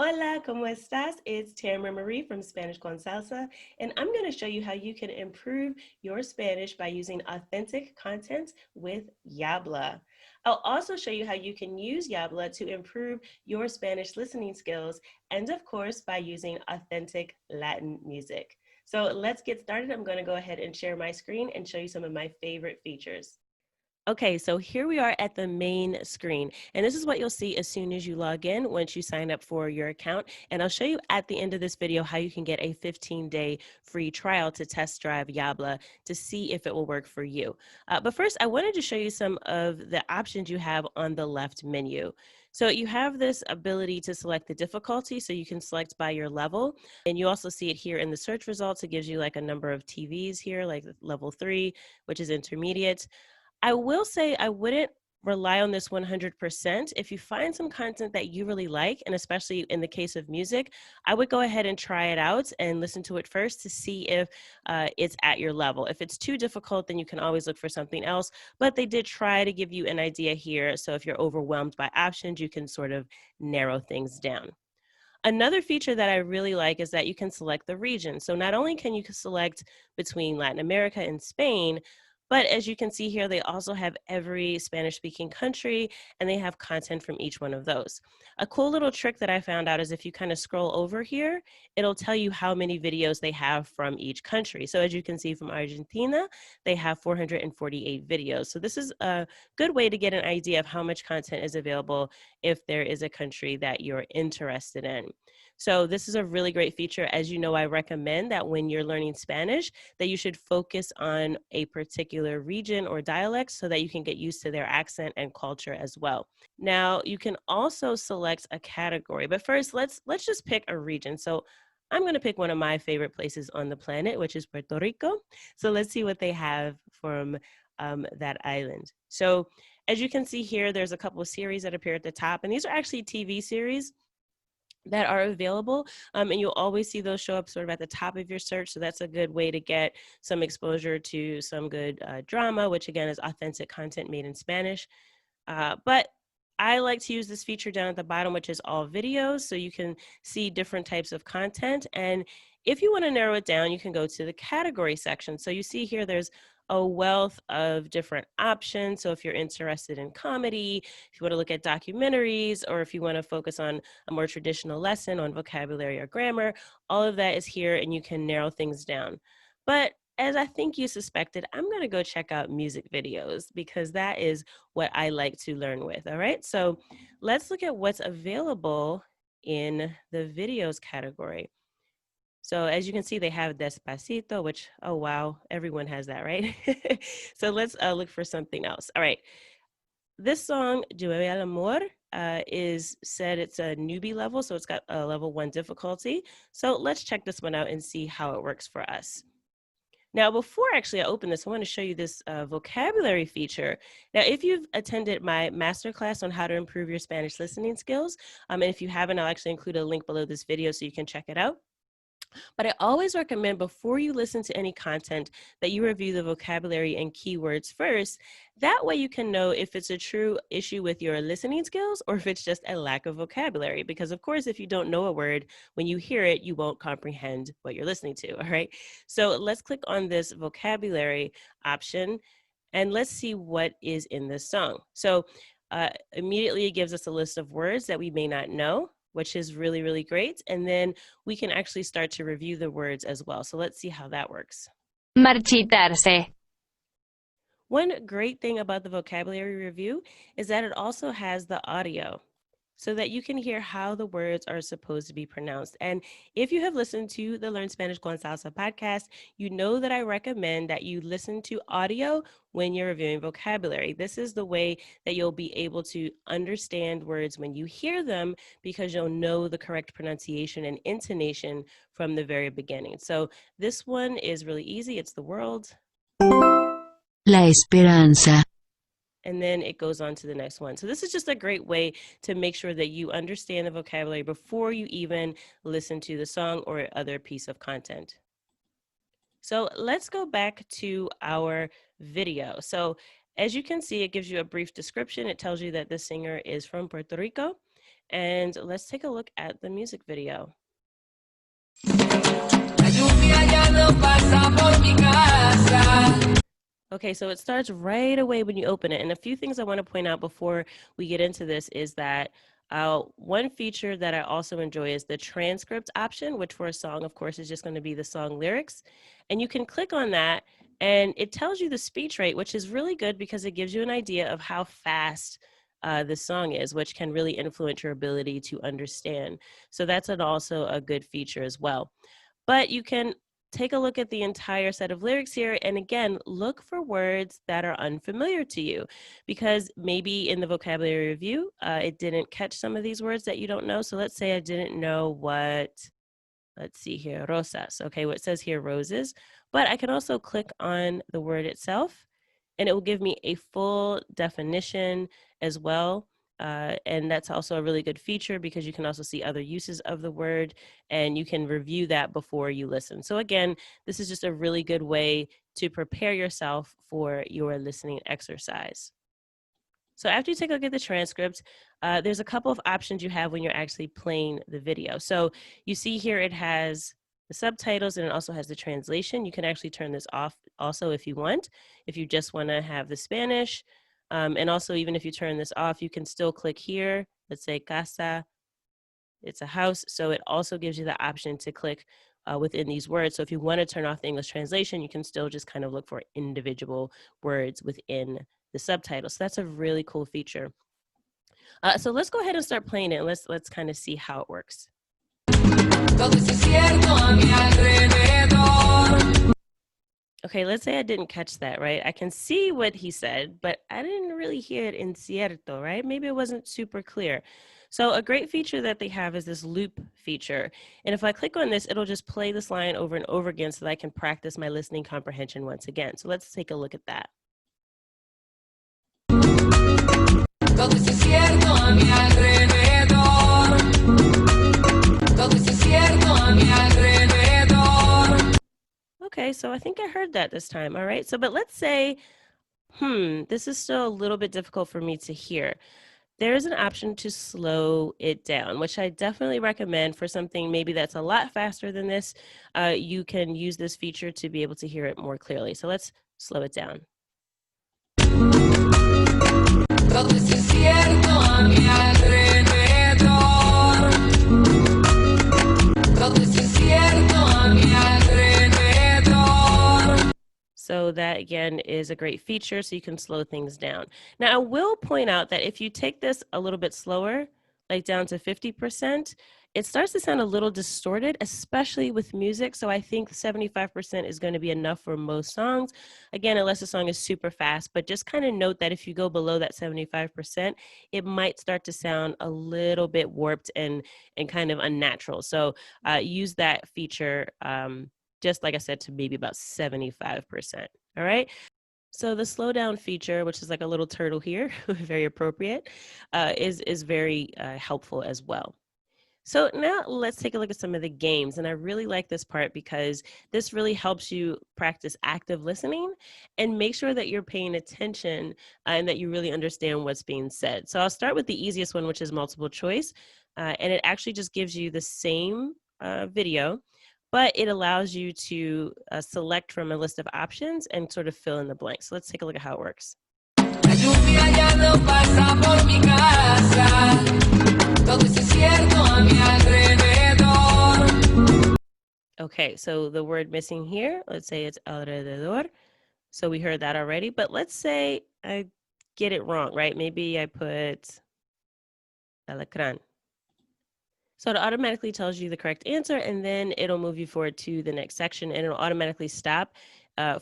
Hola, ¿cómo estás? It's Tamara Marie from Spanish con Salsa, and I'm going to show you how you can improve your Spanish by using authentic content with Yabla. I'll also show you how you can use Yabla to improve your Spanish listening skills, and of course, by using authentic Latin music. So let's get started. I'm going to go ahead and share my screen and show you some of my favorite features. Okay, so here we are at the main screen, and this is what you'll see as soon as you log in once you sign up for your account. And I'll show you at the end of this video how you can get a 15-day free trial to test drive Yabla to see if it will work for you. But first, I wanted to show you some of the options you have on the left menu. So you have this ability to select the difficulty, so you can select by your level, and you also see it here in the search results. It gives you like a number of TVs here, like level 3, which is intermediate. I will say I wouldn't rely on this 100%. If you find some content that you really like, and especially in the case of music, I would go ahead and try it out and listen to it first to see if it's at your level. If it's too difficult, then you can always look for something else. But they did try to give you an idea here. So if you're overwhelmed by options, you can sort of narrow things down. Another feature that I really like is that you can select the region. So not only can you select between Latin America and Spain, but as you can see here, they also have every Spanish-speaking country, and they have content from each one of those. A cool little trick that I found out is if you kind of scroll over here, it'll tell you how many videos they have from each country. So as you can see from Argentina, they have 448 videos. So this is a good way to get an idea of how much content is available if there is a country that you're interested in. So this is a really great feature. As you know, I recommend that when you're learning Spanish, that you should focus on a particular region or dialect so that you can get used to their accent and culture as well. Now, you can also select a category, but first let's just pick a region. So I'm going to pick one of my favorite places on the planet, which is Puerto Rico. So let's see what they have from that island. So as you can see here, there's a couple of series that appear at the top, and these are actually TV series that are available, and you'll always see those show up sort of at the top of your search. So that's a good way to get some exposure to some good drama, which again is authentic content made in Spanish. But I like to use this feature down at the bottom, which is all videos, so you can see different types of content. And if you want to narrow it down, you can go to the category section. So you see here there's a wealth of different options. So if you're interested in comedy, if you want to look at documentaries, or if you want to focus on a more traditional lesson on vocabulary or grammar, all of that is here and you can narrow things down. But as I think you suspected, I'm going to go check out music videos because that is what I like to learn with. All right, so let's look at what's available in the videos category. So as you can see, they have Despacito, which, oh, wow, everyone has that, right? So let's look for something else. All right, this song, Llueve al Amor, is said it's a newbie level, so it's got a level 1 difficulty. So let's check this one out and see how it works for us. Now, before actually I open this, I want to show you this vocabulary feature. Now, if you've attended my masterclass on how to improve your Spanish listening skills, and if you haven't, I'll actually include a link below this video so you can check it out. But I always recommend before you listen to any content that you review the vocabulary and keywords first. That way you can know if it's a true issue with your listening skills or if it's just a lack of vocabulary. Because of course, if you don't know a word, when you hear it, you won't comprehend what you're listening to, all right? So let's click on this vocabulary option and let's see what is in this song. So immediately it gives us a list of words that we may not know, which is really, really great. And then we can actually start to review the words as well. So let's see how that works. Marchitarse. One great thing about the vocabulary review is that it also has the audio so that you can hear how the words are supposed to be pronounced. And if you have listened to the Learn Spanish con Salsa podcast, you know that I recommend that you listen to audio when you're reviewing vocabulary. This is the way that you'll be able to understand words when you hear them because you'll know the correct pronunciation and intonation from the very beginning. So this one is really easy. It's the world. La esperanza. And then it goes on to the next one. So this is just a great way to make sure that you understand the vocabulary before you even listen to the song or other piece of content. So let's go back to our video. So as you can see, it gives you a brief description. It tells you that the singer is from Puerto Rico. And let's take a look at the music video. Okay, so it starts right away when you open it. And a few things I want to point out before we get into this is that one feature that I also enjoy is the transcript option, which for a song, of course, is just going to be the song lyrics. And you can click on that and it tells you the speech rate, which is really good because it gives you an idea of how fast the song is, which can really influence your ability to understand. So that's also a good feature as well. But you can take a look at the entire set of lyrics here. And again, look for words that are unfamiliar to you because maybe in the vocabulary review, it didn't catch some of these words that you don't know. So let's say I didn't know what, let's see here, rosas. Okay, what it says here, roses. But I can also click on the word itself and it will give me a full definition as well. And that's also a really good feature because you can also see other uses of the word and you can review that before you listen. So again, this is just a really good way to prepare yourself for your listening exercise. So after you take a look at the transcript, there's a couple of options you have when you're actually playing the video. So you see here it has the subtitles and it also has the translation. You can actually turn this off also if you want, if you just want to have the Spanish. And also, even if you turn this off, you can still click here. Let's say casa, it's a house. So it also gives you the option to click within these words. So if you want to turn off the English translation, you can still just kind of look for individual words within the subtitles. So that's a really cool feature. So let's go ahead and start playing it. Let's kind of see how it works. Okay, let's say I didn't catch that, right? I can see what he said, but I didn't really hear it in cierto, right? Maybe it wasn't super clear. So a great feature that they have is this loop feature. And if I click on this, it'll just play this line over and over again so that I can practice my listening comprehension once again. So let's take a look at that. Todo es incierto a mi alrededor. Todo es incierto a mi alrededor. Okay, so I think I heard that this time. All right, so but let's say, this is still a little bit difficult for me to hear. There is an option to slow it down, which I definitely recommend for something maybe that's a lot faster than this. You can use this feature to be able to hear it more clearly. So let's slow it down. Todo es incierto a mi alrededor. Todo es incierto a mi alrededor. So that again is a great feature so you can slow things down. Now I will point out that if you take this a little bit slower, like down to 50%, it starts to sound a little distorted, especially with music. So I think 75% is going to be enough for most songs. Again, unless the song is super fast, but just kind of note that if you go below that 75%, it might start to sound a little bit warped and kind of unnatural. So use that feature, just like I said, to maybe about 75%. All right. So the slow down feature, which is like a little turtle here, very appropriate, is very helpful as well. So now let's take a look at some of the games. And I really like this part because this really helps you practice active listening and make sure that you're paying attention and that you really understand what's being said. So I'll start with the easiest one, which is multiple choice. And it actually just gives you the same video, but it allows you to select from a list of options and sort of fill in the blanks. So let's take a look at how it works. Okay, so the word missing here, let's say it's alrededor. So we heard that already, but let's say I get it wrong, right? Maybe I put alacrán. So it automatically tells you the correct answer, and then it'll move you forward to the next section, and it'll automatically stop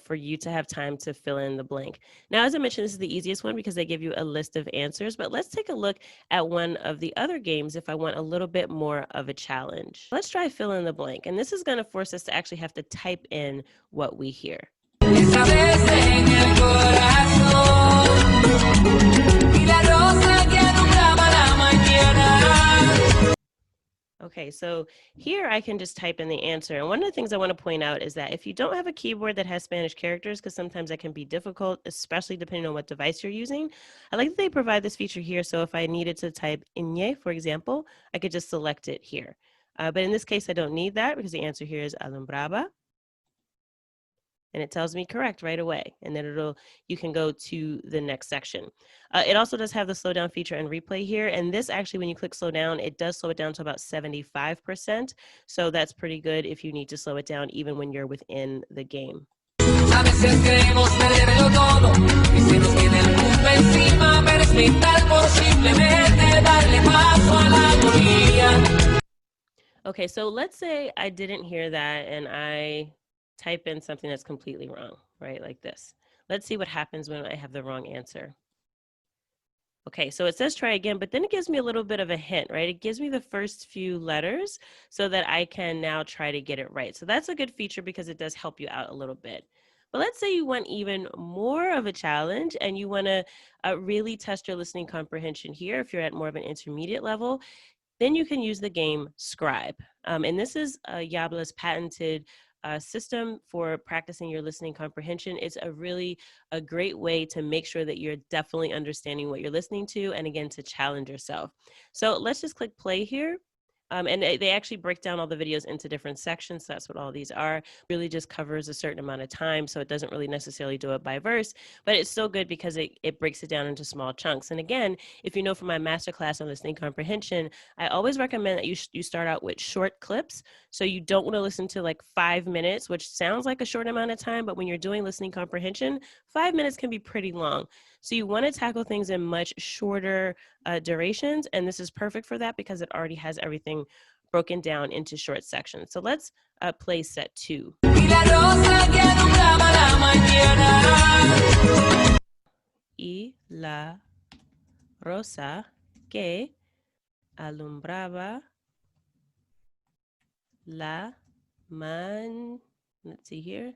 for you to have time to fill in the blank. Now, as I mentioned, this is the easiest one because they give you a list of answers, but let's take a look at one of the other games if I want a little bit more of a challenge. Let's try fill in the blank, and this is going to force us to actually have to type in what we hear. Okay, so here I can just type in the answer. And one of the things I want to point out is that if you don't have a keyboard that has Spanish characters, because sometimes that can be difficult, especially depending on what device you're using, I like that they provide this feature here. So if I needed to type Inye, for example, I could just select it here. But in this case, I don't need that because the answer here is alumbraba. And it tells me correct right away. And then you can go to the next section. It also does have the slow down feature and replay here. And this actually, when you click slow down, it does slow it down to about 75%. So that's pretty good if you need to slow it down even when you're within the game. Okay, so let's say I didn't hear that and I type in something that's completely wrong, right? Like this. Let's see what happens when I have the wrong answer. Okay, so it says try again, but then it gives me a little bit of a hint, right? It gives me the first few letters so that I can now try to get it right. So that's a good feature because it does help you out a little bit. But let's say you want even more of a challenge and you want to really test your listening comprehension here if you're at more of an intermediate level. Then you can use the game Scribe. And this is Yabla's patented system for practicing your listening comprehension. It's a great way to make sure that you're definitely understanding what you're listening to, and again, to challenge yourself. So let's just click play here. And they actually break down all the videos into different sections. So that's what all these are. Really just covers a certain amount of time. So it doesn't really necessarily do it by verse, but it's still good because it breaks it down into small chunks. And again, if you know from my masterclass on listening comprehension, I always recommend that you start out with short clips. So you don't want to listen to like 5 minutes, which sounds like a short amount of time, but when you're doing listening comprehension, 5 minutes can be pretty long. So you want to tackle things in much shorter durations, and this is perfect for that because it already has everything broken down into short sections. So let's play set 2. Y la rosa que alumbraba la let's see here,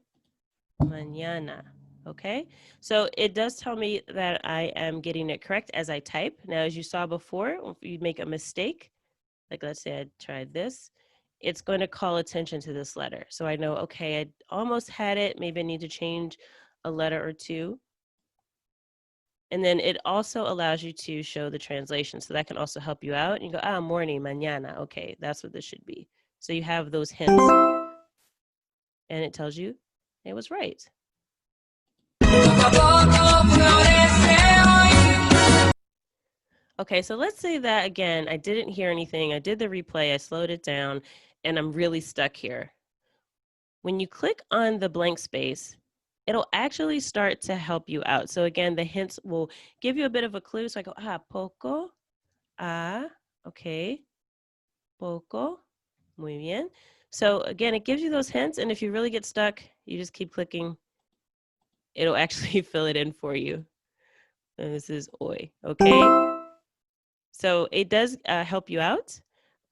mañana. Okay, so it does tell me that I am getting it correct as I type. Now, as you saw before, if you make a mistake, like let's say I tried this, it's going to call attention to this letter. So I know, okay, I almost had it. Maybe I need to change a letter or two. And then it also allows you to show the translation. So that can also help you out. You go, morning, mañana. Okay, that's what this should be. So you have those hints. And it tells you it was right. Okay, so let's say that again, I didn't hear anything. I did the replay, I slowed it down, and I'm really stuck here. When you click on the blank space, it'll actually start to help you out. So again, the hints will give you a bit of a clue. So I go, poco, okay, poco, muy bien. So again, it gives you those hints, and if you really get stuck, you just keep clicking. It'll actually fill it in for you. And this is hoy, okay? So it does help you out,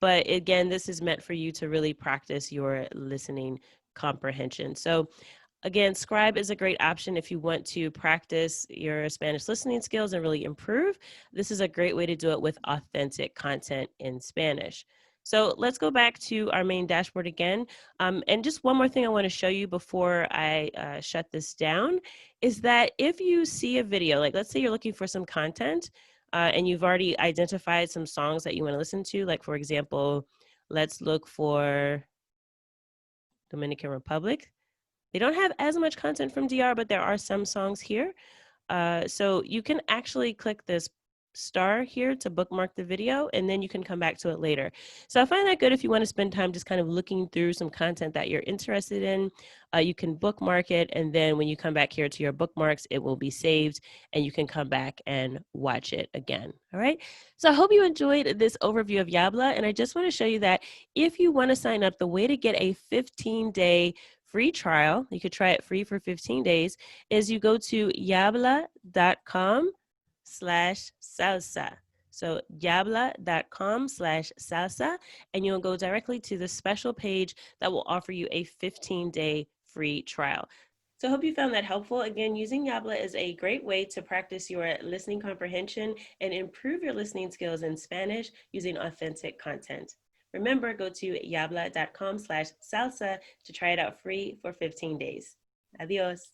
but again, this is meant for you to really practice your listening comprehension. So again, Scribe is a great option if you want to practice your Spanish listening skills and really improve. This is a great way to do it with authentic content in Spanish. So let's go back to our main dashboard again. And just one more thing I want to show you before I shut this down is that if you see a video, like let's say you're looking for some content and you've already identified some songs that you want to listen to, like for example, let's look for Dominican Republic. They don't have as much content from DR, but there are some songs here. So you can actually click this star here to bookmark the video, and then you can come back to it later. So I find that good if you want to spend time just kind of looking through some content that you're interested in. You can bookmark it, and then when you come back here to your bookmarks, it will be saved, and you can come back and watch it again. All right. So I hope you enjoyed this overview of Yabla, and I just want to show you that if you want to sign up, the way to get a 15-day free trial, you could try it free for 15 days, is you go to yabla.com/salsa. So yabla.com/salsa, and you'll go directly to the special page that will offer you a 15-day free trial. So I hope you found that helpful. Again, using Yabla is a great way to practice your listening comprehension and improve your listening skills in Spanish using authentic content. Remember, go to yabla.com/salsa to try it out free for 15 days. Adios.